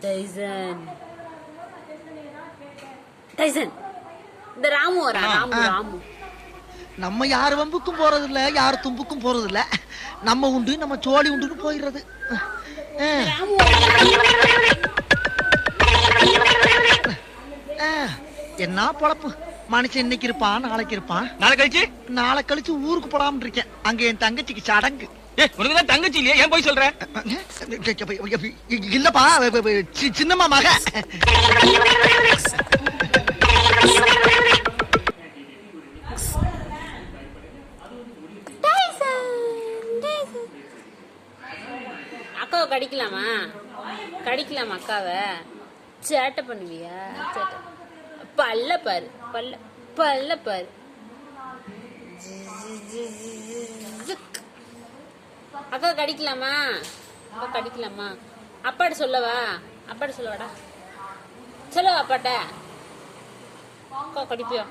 Tyson Tyson இந்த ராமு வரா ராமு ராமு. நம்ம யார் வம்புக்கும் போறது இல்ல, யார் தும்புக்கும் போறது இல்ல. நம்ம உண்டு நம்ம சோழி உண்டுன்னு போயிடுறது. ராமு என்ன பொழப்பு மனுஷன் இன்னைக்கு இருப்பான் நாளைக்கு இருப்பான். நாளை கழிச்சு ஊருக்கு போடாம இருக்கேன். அங்க என் தங்கச்சிக்கு சடங்கு. உனக்குதான் தங்கச்சி இல்லையா, ஏன் போய் சொல்ற? இல்லப்பா சின்னம்மா மக. அக்காவை கடிக்கலாமா? கடிக்கலாமா அக்காவை? சேட்டை பண்ணுவியா? சேட்டை பல்ல பாரு, பல்ல பல்ல பாரு. அக்கா கடிக்கலாமா? அக்கா கடிக்கலாமா? அப்பாட்ட சொல்லவா? அப்பாட்ட சொல்லவாடா, சொல்லவா அப்பாட்ட? அக்கா கடிப்பியா?